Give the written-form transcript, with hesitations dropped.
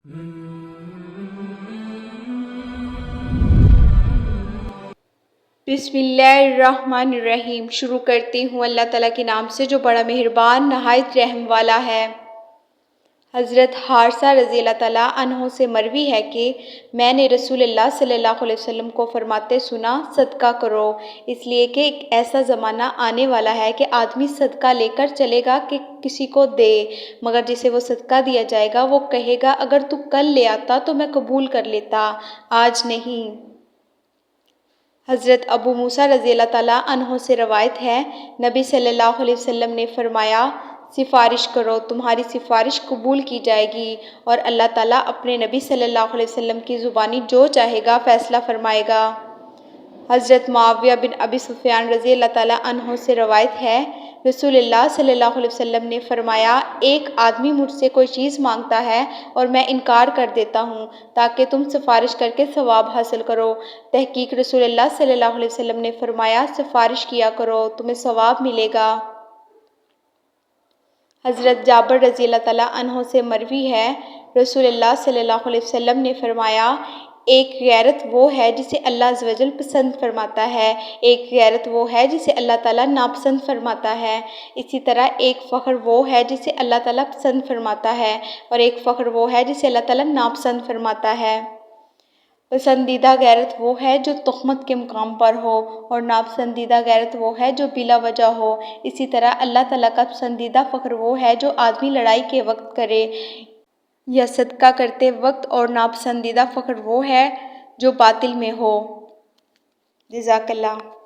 بسم اللہ الرحمن الرحیم۔ شروع کرتی ہوں اللہ تعالیٰ کے نام سے جو بڑا مہربان نہایت رحم والا ہے۔ حضرت حارثہ رضی اللہ تعالیٰ عنہ سے مروی ہے کہ میں نے رسول اللہ صلی اللہ علیہ وسلم کو فرماتے سنا، صدقہ کرو، اس لیے کہ ایک ایسا زمانہ آنے والا ہے کہ آدمی صدقہ لے کر چلے گا کہ کسی کو دے، مگر جسے وہ صدقہ دیا جائے گا وہ کہے گا اگر تو کل لے آتا تو میں قبول کر لیتا، آج نہیں۔ حضرت ابو موسیٰ رضی اللہ تعالیٰ عنہ سے روایت ہے، نبی صلی اللہ علیہ وسلم نے فرمایا، سفارش کرو، تمہاری سفارش قبول کی جائے گی، اور اللہ تعالیٰ اپنے نبی صلی اللہ علیہ وسلم کی زبانی جو چاہے گا فیصلہ فرمائے گا۔ حضرت معاویہ بن ابی سفیان رضی اللہ تعالیٰ عنہ سے روایت ہے، رسول اللہ صلی اللہ علیہ وسلم نے فرمایا، ایک آدمی مجھ سے کوئی چیز مانگتا ہے اور میں انکار کر دیتا ہوں تاکہ تم سفارش کر کے ثواب حاصل کرو۔ تحقیق رسول اللہ صلی اللہ علیہ وسلم نے فرمایا، سفارش کیا کرو، تمہیں ثواب ملے گا۔ حضرت جابر رضی اللہ تعالیٰ عنہ سے مروی ہے، رسول اللہ صلی اللہ علیہ وسلم نے فرمایا، ایک غیرت وہ ہے جسے اللہ عز و جل پسند فرماتا ہے، ایک غیرت وہ ہے جسے اللہ تعالیٰ ناپسند فرماتا ہے، اسی طرح ایک فخر وہ ہے جسے اللہ تعالیٰ پسند فرماتا ہے، اور ایک فخر وہ ہے جسے اللہ تعالیٰ ناپسند فرماتا ہے۔ پسندیدہ غیرت وہ ہے جو تہمت کے مقام پر ہو، اور ناپسندیدہ غیرت وہ ہے جو بلا وجہ ہو۔ اسی طرح اللہ تعالیٰ کا پسندیدہ فخر وہ ہے جو آدمی لڑائی کے وقت کرے یا صدقہ کرتے وقت، اور ناپسندیدہ فخر وہ ہے جو باطل میں ہو۔ جزاک اللہ۔